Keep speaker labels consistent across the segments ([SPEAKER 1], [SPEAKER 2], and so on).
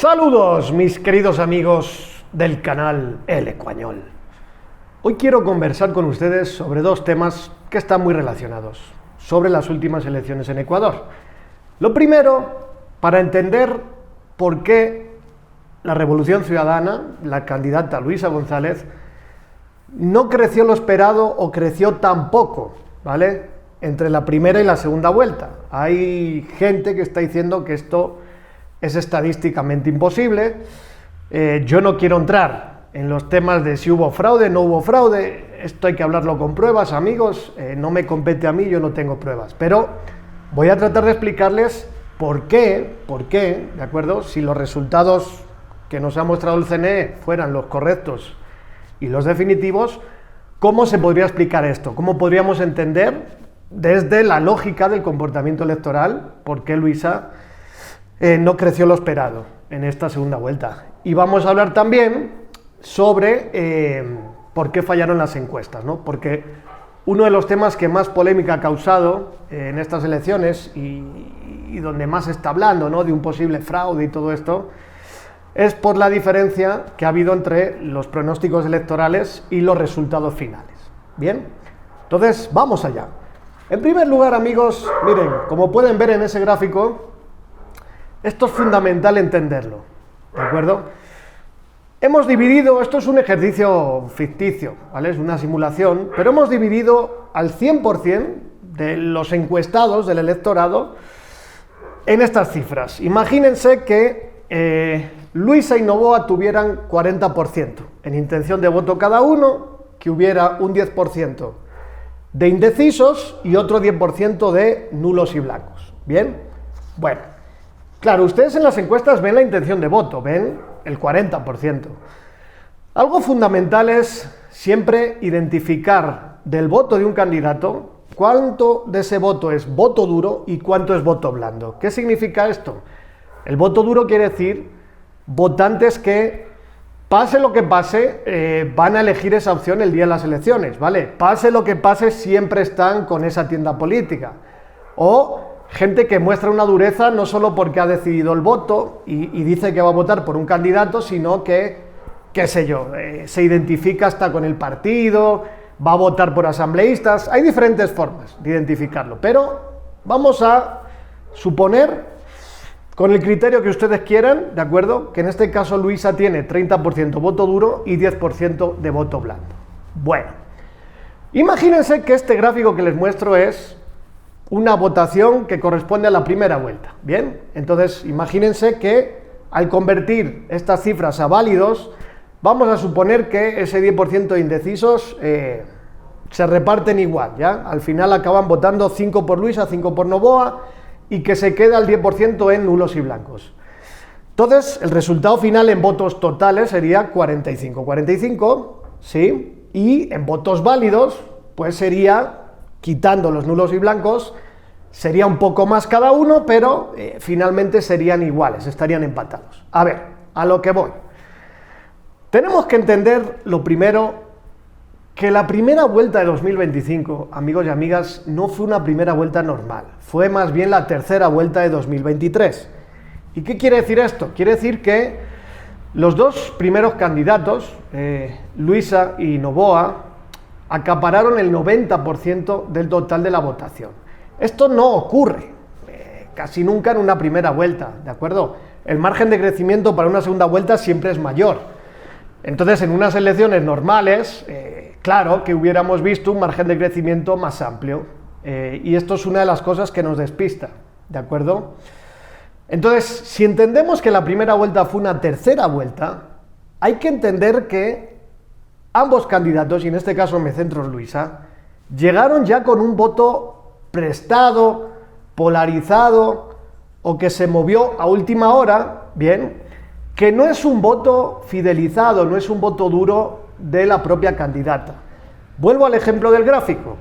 [SPEAKER 1] Saludos mis queridos amigos del canal El Ecuañol. Hoy quiero conversar con ustedes sobre dos temas que están muy relacionados, sobre las últimas elecciones en Ecuador. Lo primero, para entender por qué la Revolución Ciudadana, la candidata Luisa González, no creció lo esperado o creció tan poco, ¿vale?, entre la primera y la segunda vuelta. Hay gente que está diciendo que esto es estadísticamente imposible. Yo no quiero entrar en los temas de si hubo fraude, no hubo fraude. Esto hay que hablarlo con pruebas, amigos. No me compete a mí, yo no tengo pruebas. Pero voy a tratar de explicarles por qué, ¿de acuerdo? Si los resultados que nos ha mostrado el CNE fueran los correctos y los definitivos, ¿cómo se podría explicar esto? ¿Cómo podríamos entender desde la lógica del comportamiento electoral por qué Luisa no creció lo esperado en esta segunda vuelta? Y vamos a hablar también sobre por qué fallaron las encuestas, ¿no? Porque uno de los temas que más polémica ha causado en estas elecciones y donde más se está hablando, ¿no?, de un posible fraude y todo esto, es por la diferencia que ha habido entre los pronósticos electorales y los resultados finales. Bien, entonces vamos allá. En primer lugar, amigos, miren, como pueden ver en ese gráfico, esto es fundamental entenderlo, ¿de acuerdo? Hemos dividido, esto es un ejercicio ficticio, ¿vale? Es una simulación, pero hemos dividido al 100% de los encuestados del electorado en estas cifras. Imagínense que Luisa y Noboa tuvieran 40% en intención de voto cada uno, que hubiera un 10% de indecisos y otro 10% de nulos y blancos. ¿Bien? Bueno, claro, ustedes en las encuestas ven la intención de voto, ven el 40%. Algo fundamental es siempre identificar del voto de un candidato cuánto de ese voto es voto duro y cuánto es voto blando. ¿Qué significa esto? El voto duro quiere decir votantes que, pase lo que pase, van a elegir esa opción el día de las elecciones, ¿vale? Pase lo que pase, siempre están con esa tienda política. O gente que muestra una dureza no solo porque ha decidido el voto y dice que va a votar por un candidato, sino que, qué sé yo, se identifica hasta con el partido, va a votar por asambleístas. Hay diferentes formas de identificarlo, pero vamos a suponer, con el criterio que ustedes quieran, ¿de acuerdo?, que en este caso Luisa tiene 30% voto duro y 10% de voto blando. Bueno, imagínense que este gráfico que les muestro es una votación que corresponde a la primera vuelta. Bien, entonces imagínense que al convertir estas cifras a válidos, vamos a suponer que ese 10% de indecisos se reparten igual, ¿ya? Al final acaban votando 5 por Luisa, 5 por Noboa, y que se queda el 10% en nulos y blancos. Entonces, el resultado final en votos totales sería 45-45, ¿sí? Y en votos válidos, pues sería, quitando los nulos y blancos, sería un poco más cada uno, pero finalmente serían iguales, estarían empatados. A ver, a lo que voy. Tenemos que entender, lo primero, que la primera vuelta de 2025, amigos y amigas, no fue una primera vuelta normal, fue más bien la tercera vuelta de 2023. ¿Y qué quiere decir esto? Quiere decir que los dos primeros candidatos, Luisa y Noboa, acapararon el 90% del total de la votación. Esto no ocurre casi nunca en una primera vuelta, ¿de acuerdo? El margen de crecimiento para una segunda vuelta siempre es mayor. Entonces, en unas elecciones normales, claro que hubiéramos visto un margen de crecimiento más amplio, y esto es una de las cosas que nos despista, ¿de acuerdo? Entonces, si entendemos que la primera vuelta fue una tercera vuelta, hay que entender que ambos candidatos, y en este caso me centro en Luisa, llegaron ya con un voto prestado, polarizado, o que se movió a última hora, bien, que no es un voto fidelizado, no es un voto duro de la propia candidata. Vuelvo al ejemplo del gráfico.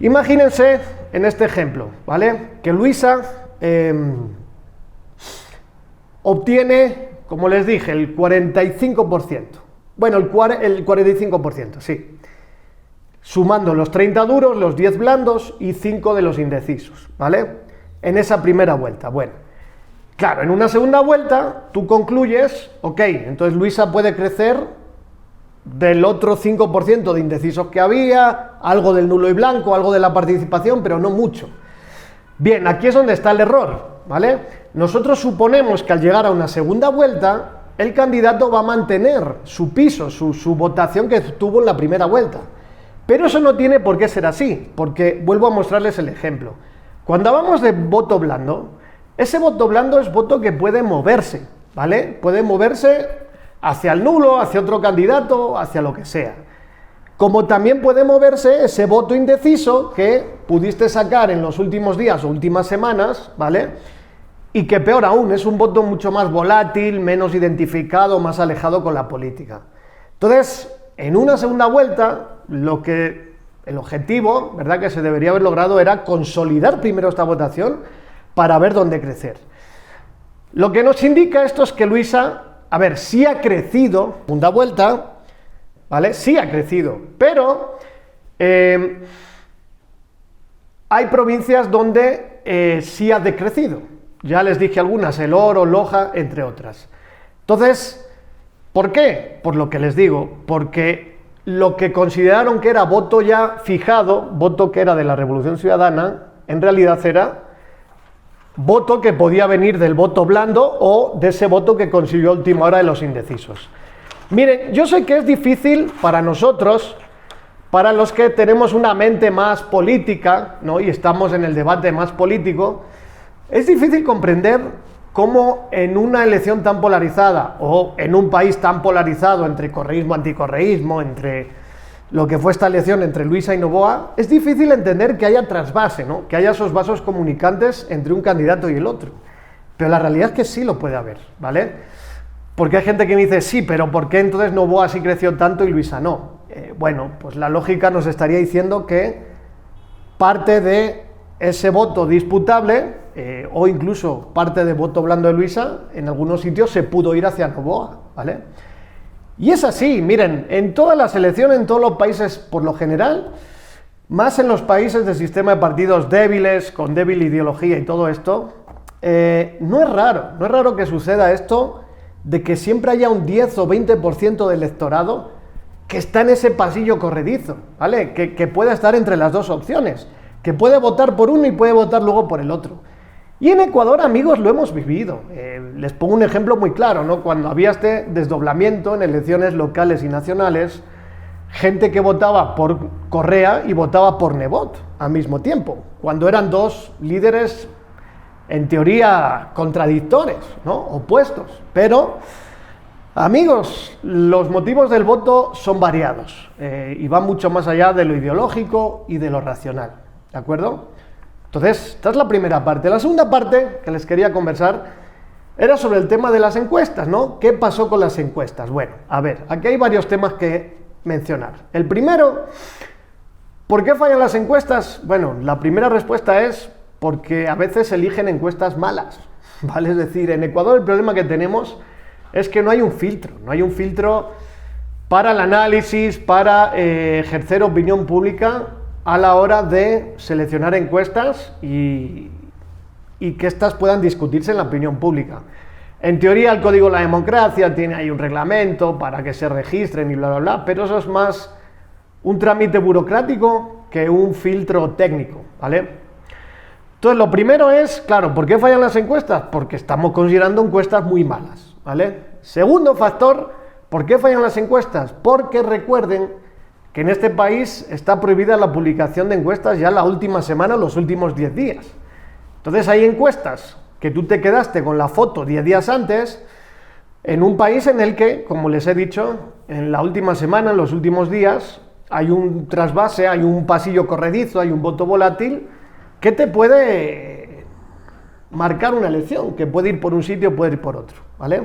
[SPEAKER 1] Imagínense en este ejemplo, ¿vale?, que Luisa obtiene, como les dije, el 45%. Bueno, el 45%, sí. Sumando los 30 duros, los 10 blandos y 5 de los indecisos, ¿vale? En esa primera vuelta. Bueno, Claro, en una segunda vuelta tú concluyes, ok, entonces Luisa puede crecer del otro 5% de indecisos que había, algo del nulo y blanco, algo de la participación, pero no mucho. Bien, aquí es donde está el error, ¿vale? Nosotros suponemos que al llegar a una segunda vuelta, el candidato va a mantener su piso, su votación que tuvo en la primera vuelta. Pero eso no tiene por qué ser así, porque vuelvo a mostrarles el ejemplo. Cuando hablamos de voto blando, ese voto blando es voto que puede moverse, ¿vale? Puede moverse hacia el nulo, hacia otro candidato, hacia lo que sea. Como también puede moverse ese voto indeciso que pudiste sacar en los últimos días o últimas semanas, ¿vale? Y que peor aún, es un voto mucho más volátil, menos identificado, más alejado con la política. Entonces, en una segunda vuelta, el objetivo, ¿verdad?, que se debería haber logrado era consolidar primero esta votación para ver dónde crecer. Lo que nos indica esto es que Luisa, a ver, sí ha crecido, segunda vuelta, ¿vale? Sí ha crecido, pero hay provincias donde sí ha decrecido. Ya les dije algunas, el Oro, Loja, entre otras. Entonces, ¿por qué? Por lo que les digo, porque lo que consideraron que era voto ya fijado, voto que era de la Revolución Ciudadana, en realidad era voto que podía venir del voto blando o de ese voto que consiguió a última hora de los indecisos. Miren, yo sé que es difícil para nosotros, para los que tenemos una mente más política, ¿no?, y estamos en el debate más político, es difícil comprender cómo en una elección tan polarizada o en un país tan polarizado entre correísmo y anticorreísmo, entre lo que fue esta elección entre Luisa y Noboa, es difícil entender que haya trasvase, ¿no?, que haya esos vasos comunicantes entre un candidato y el otro. Pero la realidad es que sí lo puede haber, ¿vale? Porque hay gente que me dice, sí, pero ¿por qué entonces Noboa sí creció tanto y Luisa no? Bueno, pues la lógica nos estaría diciendo que parte de ese voto disputable, o incluso parte de voto blando de Luisa, en algunos sitios se pudo ir hacia Noboa, ¿vale? Y es así, miren, en todas las elecciones, en todos los países, por lo general, más en los países de sistema de partidos débiles, con débil ideología y todo esto, no es raro que suceda esto, de que siempre haya un 10 o 20% del electorado que está en ese pasillo corredizo, ¿vale? Que pueda estar entre las dos opciones, que puede votar por uno y puede votar luego por el otro. Y en Ecuador, amigos, lo hemos vivido. Les pongo un ejemplo muy claro, ¿no? Cuando había este desdoblamiento en elecciones locales y nacionales, gente que votaba por Correa y votaba por Nebot al mismo tiempo, cuando eran dos líderes en teoría contradictores, ¿no?, opuestos. Pero, amigos, los motivos del voto son variados y van mucho más allá de lo ideológico y de lo racional, ¿de acuerdo? Entonces, esta es la primera parte. La segunda parte que les quería conversar era sobre el tema de las encuestas, ¿no? ¿Qué pasó con las encuestas? Bueno, a ver, aquí hay varios temas que mencionar. El primero, ¿por qué fallan las encuestas? Bueno, la primera respuesta es porque a veces eligen encuestas malas, ¿vale? Es decir, en Ecuador el problema que tenemos es que no hay un filtro para el análisis, para ejercer opinión pública a la hora de seleccionar encuestas y que éstas puedan discutirse en la opinión pública. En teoría el Código de la Democracia tiene ahí un reglamento para que se registren y bla, bla, bla, pero eso es más un trámite burocrático que un filtro técnico, ¿vale? Entonces lo primero es, claro, ¿por qué fallan las encuestas? Porque estamos considerando encuestas muy malas, ¿vale? Segundo factor, ¿por qué fallan las encuestas? Porque recuerden que en este país está prohibida la publicación de encuestas ya la última semana, los últimos 10 días. Entonces hay encuestas que tú te quedaste con la foto 10 días antes, en un país en el que, como les he dicho, en la última semana, en los últimos días, hay un trasvase, hay un pasillo corredizo, hay un voto volátil que te puede marcar una elección, que puede ir por un sitio, puede ir por otro, ¿vale?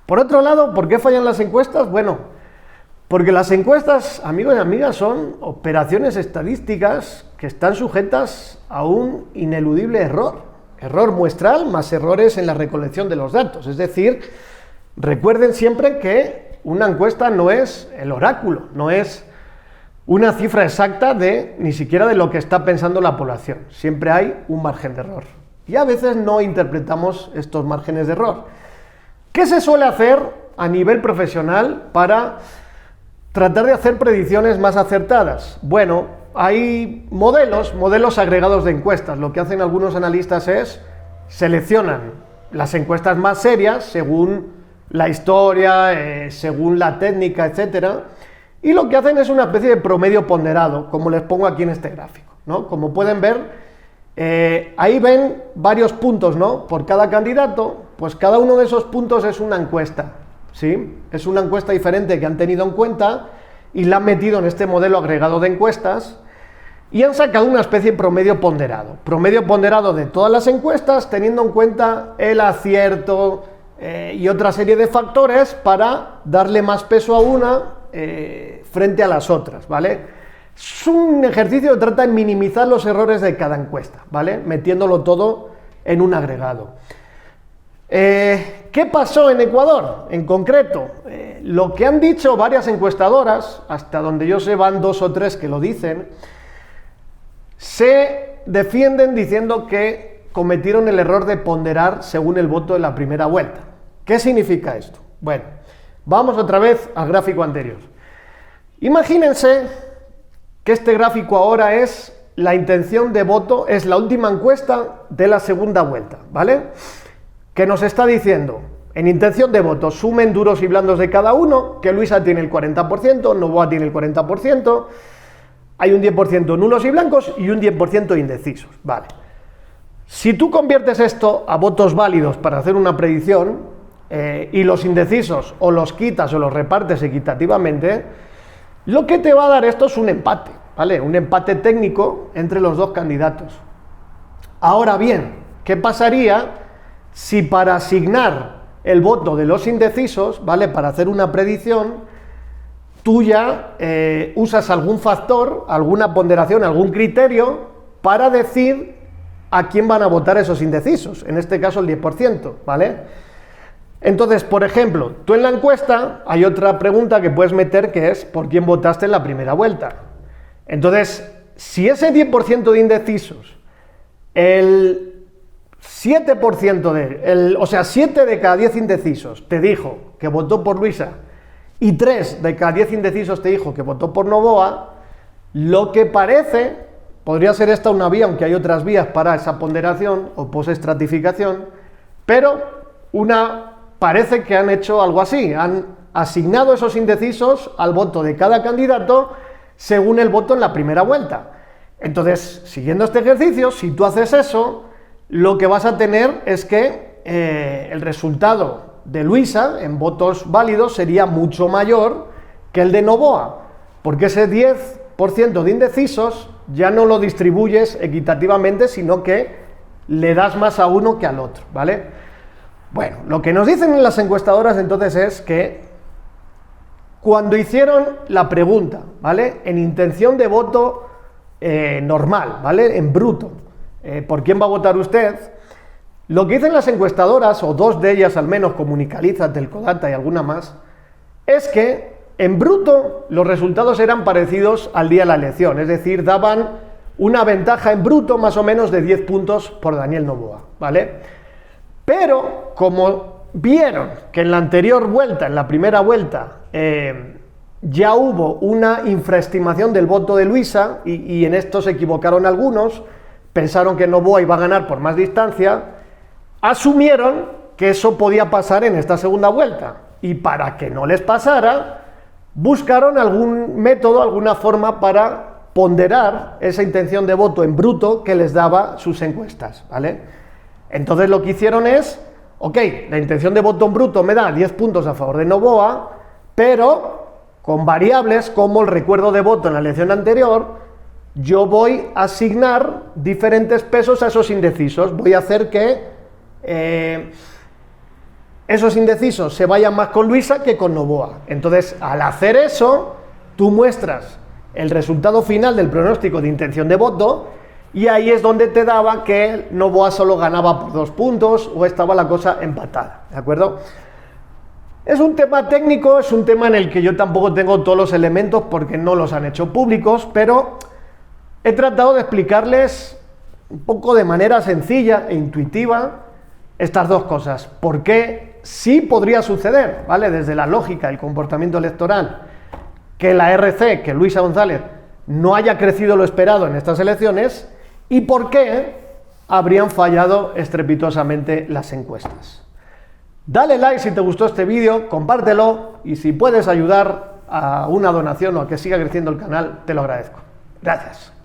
[SPEAKER 1] Por otro lado, ¿por qué fallan las encuestas? Bueno, porque las encuestas, amigos y amigas, son operaciones estadísticas que están sujetas a un ineludible error. Error muestral más errores en la recolección de los datos. Es decir, recuerden siempre que una encuesta no es el oráculo, no es una cifra exacta de ni siquiera de lo que está pensando la población. Siempre hay un margen de error. y a veces no interpretamos estos márgenes de error. ¿Qué se suele hacer a nivel profesional para tratar de hacer predicciones más acertadas? Bueno, hay modelos agregados de encuestas. Lo que hacen algunos analistas es seleccionan las encuestas más serias según la historia, según la técnica, etcétera, y lo que hacen es una especie de promedio ponderado, como les pongo aquí en este gráfico, ¿no? Como pueden ver, ahí ven varios puntos, ¿no? Por cada candidato, pues cada uno de esos puntos es una encuesta, ¿sí? Es una encuesta diferente que han tenido en cuenta y la han metido en este modelo agregado de encuestas y han sacado una especie de promedio ponderado de todas las encuestas, teniendo en cuenta el acierto y otra serie de factores para darle más peso a una frente a las otras, ¿vale? Es un ejercicio que trata de minimizar los errores de cada encuesta, ¿vale? Metiéndolo todo en un agregado. ¿Qué pasó en Ecuador? En concreto, lo que han dicho varias encuestadoras, hasta donde yo sé van 2 o 3 que lo dicen, se defienden diciendo que cometieron el error de ponderar según el voto de la primera vuelta. ¿Qué significa esto? Bueno, vamos otra vez al gráfico anterior. Imagínense que este gráfico ahora es la intención de voto, es la última encuesta de la segunda vuelta, ¿vale? Que nos está diciendo, en intención de voto, sumen duros y blandos de cada uno, que Luisa tiene el 40%, Noboa tiene el 40%, hay un 10% nulos y blancos y un 10% indecisos, ¿vale? Si tú conviertes esto a votos válidos para hacer una predicción, y los indecisos o los quitas o los repartes equitativamente, lo que te va a dar esto es un empate, ¿vale? Un empate técnico entre los dos candidatos. Ahora bien, ¿qué pasaría si para asignar el voto de los indecisos, ¿vale? Para hacer una predicción, tú ya usas algún factor, alguna ponderación, algún criterio para decir a quién van a votar esos indecisos, en este caso el 10%, ¿vale? Entonces, por ejemplo, tú en la encuesta hay otra pregunta que puedes meter que es ¿por quién votaste en la primera vuelta? Entonces, si ese 10% de indecisos, el 7% o sea, 7 de cada 10 indecisos te dijo que votó por Luisa y 3 de cada 10 indecisos te dijo que votó por Noboa, lo que parece, podría ser esta una vía, aunque hay otras vías para esa ponderación o postestratificación, pero parece que han hecho algo así, han asignado esos indecisos al voto de cada candidato según el voto en la primera vuelta. Entonces, siguiendo este ejercicio, si tú haces eso, lo que vas a tener es que el resultado de Luisa en votos válidos sería mucho mayor que el de Noboa, porque ese 10% de indecisos ya no lo distribuyes equitativamente, sino que le das más a uno que al otro, ¿vale? Bueno, lo que nos dicen en las encuestadoras entonces es que cuando hicieron la pregunta, ¿vale? En intención de voto normal, ¿vale? En bruto, ¿por quién va a votar usted? Lo que dicen las encuestadoras, o 2 de ellas al menos, Comunicaliza, Telcodata y alguna más, es que en bruto los resultados eran parecidos al día de la elección, es decir, daban una ventaja en bruto más o menos de 10 puntos por Daniel Noboa, ¿vale? Pero como vieron que en la anterior vuelta, en la primera vuelta, ya hubo una infraestimación del voto de Luisa y en esto se equivocaron algunos, pensaron que Noboa iba a ganar por más distancia, asumieron que eso podía pasar en esta segunda vuelta y para que no les pasara, buscaron algún método, alguna forma para ponderar esa intención de voto en bruto que les daba sus encuestas, ¿vale? Entonces lo que hicieron es, ok, la intención de voto en bruto me da 10 puntos a favor de Noboa, pero con variables como el recuerdo de voto en la elección anterior, yo voy a asignar diferentes pesos a esos indecisos. Voy a hacer que esos indecisos se vayan más con Luisa que con Noboa. Entonces, al hacer eso, tú muestras el resultado final del pronóstico de intención de voto, y ahí es donde te daba que Noboa solo ganaba por 2 puntos o estaba la cosa empatada, ¿de acuerdo? Es un tema técnico, es un tema en el que yo tampoco tengo todos los elementos porque no los han hecho públicos, pero he tratado de explicarles un poco de manera sencilla e intuitiva estas dos cosas. ¿Por qué sí podría suceder, ¿vale? Desde la lógica del comportamiento electoral, que la RC, que Luisa González, no haya crecido lo esperado en estas elecciones, y por qué habrían fallado estrepitosamente las encuestas. Dale like si te gustó este vídeo, compártelo, y si puedes ayudar a una donación o a que siga creciendo el canal, te lo agradezco. Gracias.